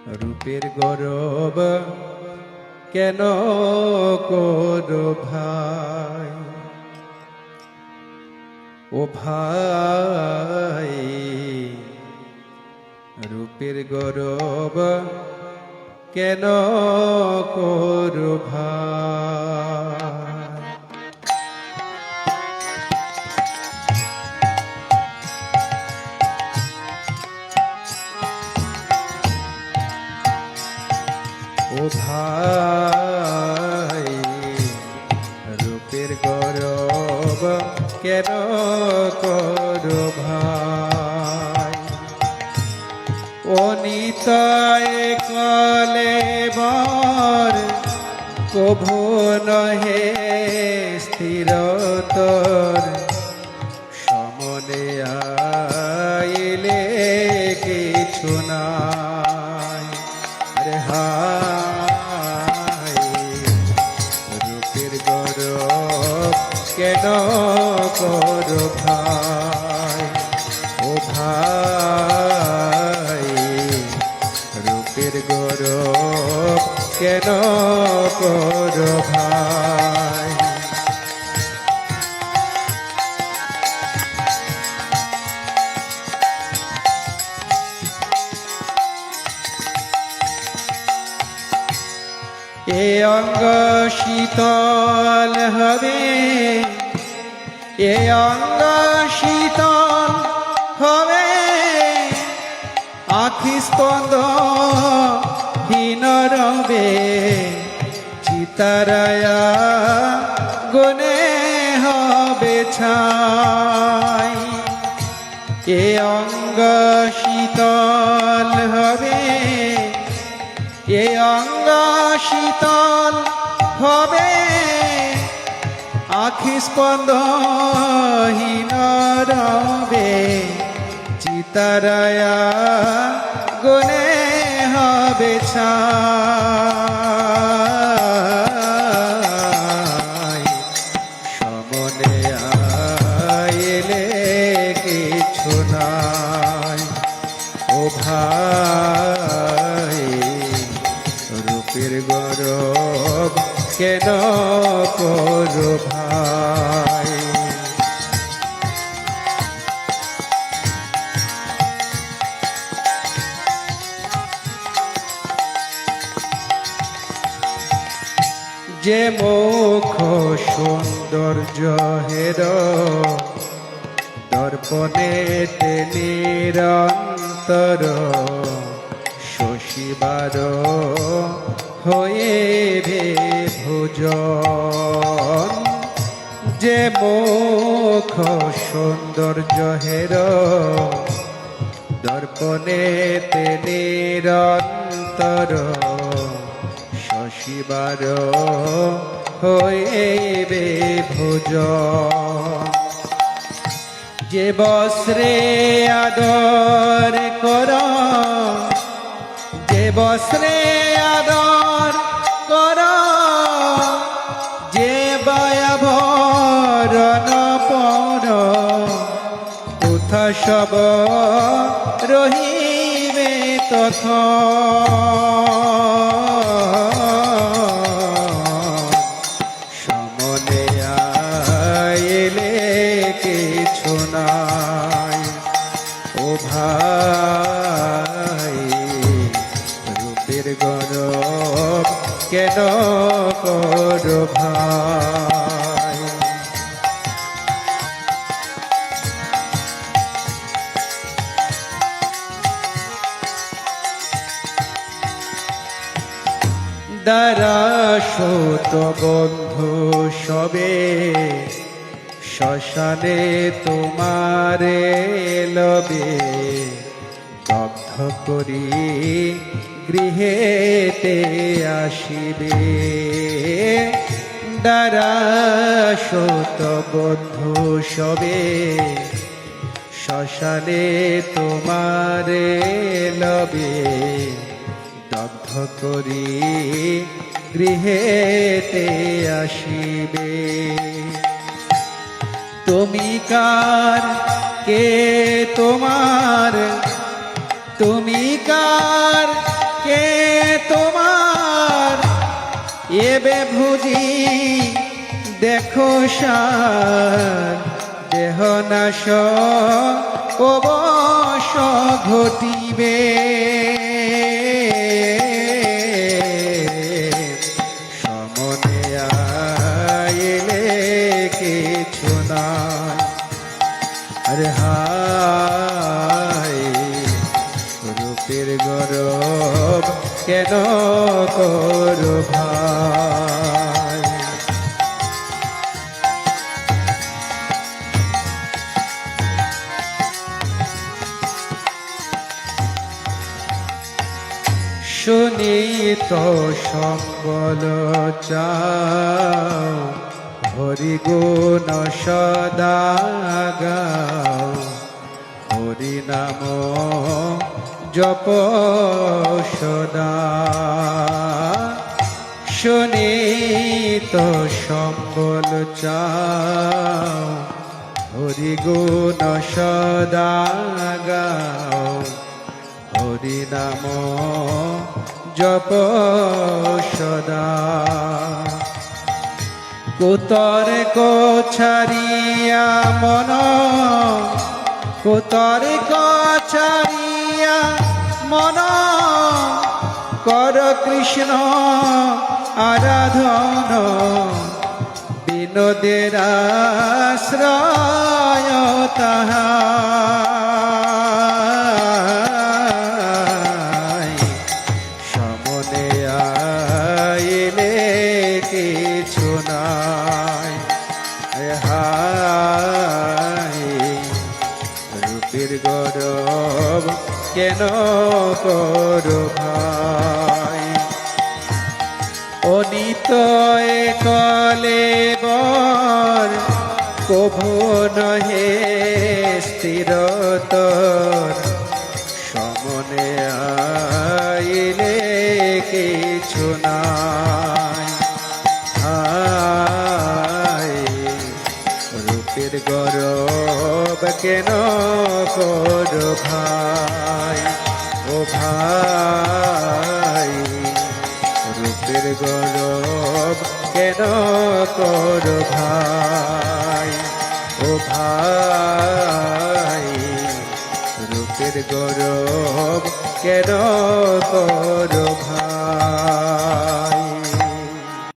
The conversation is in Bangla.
রূপের গৌরব কেন করো ভাই, ও ভাই রূপের গৌরব কেন করো ভাই। ও ভাই রূপের গৌরব কেন করো ভাই, ও নিতাই কলেবর কভু নহে স্থিরতর, সমনে আইলে কিছু নাই রে হায়। রূপের গৌরব কেন করো ভাই, ও ভাই রূপের গৌরব কেন করো ভাই। এ অঙ্গ শীতল হবে, এ অঙ্গ শীতল হবে, আখি স্পন্দ হীন রবে, চিতারায়া গুনে হবে ছাই। এ অঙ্গ শীতল হবে, এ অঙ্গ শীতল হবে, আখি স্পন্দ হীন রবে, চিতারায়া গুনে হবে ছাই। সমনে আইলে কিছু নাই, ও ভাই রূপের গৌরব কেন করো ভাই। যে মুখ সৌন্দর্য হের দর্পণেতে নিরন্তর, শশীবার হয়ে ভোজন। যে মুখ সৌন্দর্য হের দর্পণেতে নিরন্তর, শশীবার হইবে ভোজন। যে বস্ত্রে আদর কর, যে বস্ত্রে আদর কর, যে বায়াভরণ পর, তুথা সব রহিবে তথা। সমনে আইলে কিছু নাই, ও ভাই রূপের গৌরব কেন করো ভাই। দারাসত বন্ধু সবে, শ্মশানে তোমারে লবে, দগ্ধ করি গৃহেতে আসিবে। দারাসত বন্ধু সবে, শ্মশানে তোমারে লবে, দগ্ধ করি গৃহেতে আসিবে। তুমি কার কে তোমার, তুমি কার কে দেবে ভুজি দেখো সার দেহ নাশ অবশ ঘটিবে সমনে আইলে কিছু নাই আরে হায় রূপের গরব কেন করো ভাই শুনি তো সম্বল চাও হরি গুণ সদা গাও হরি নাম জপ সদা শুনি তো সম্বল চাও হরি গুণ সদা গাও হরি নাম জপ সদা কুতর ছাড়িয়া মন কুতর ছাড়িয়া মন কর কৃষ্ণ আরাধন বিনোদের আশ্রয় তাহা সমনে আইলে কিছু নাই হায় রূপের গৌরব কেন করো ভাই অনিত কলে বর কভু নহে স্থিরতর সমনে আইলে কিছু নাই হায় রূপের গৌরব কেন করো ভাই ও ভাই রূপের গৌরব কেন করো ভাই ও ভাই রূপের গৌরব কেন করো ভাই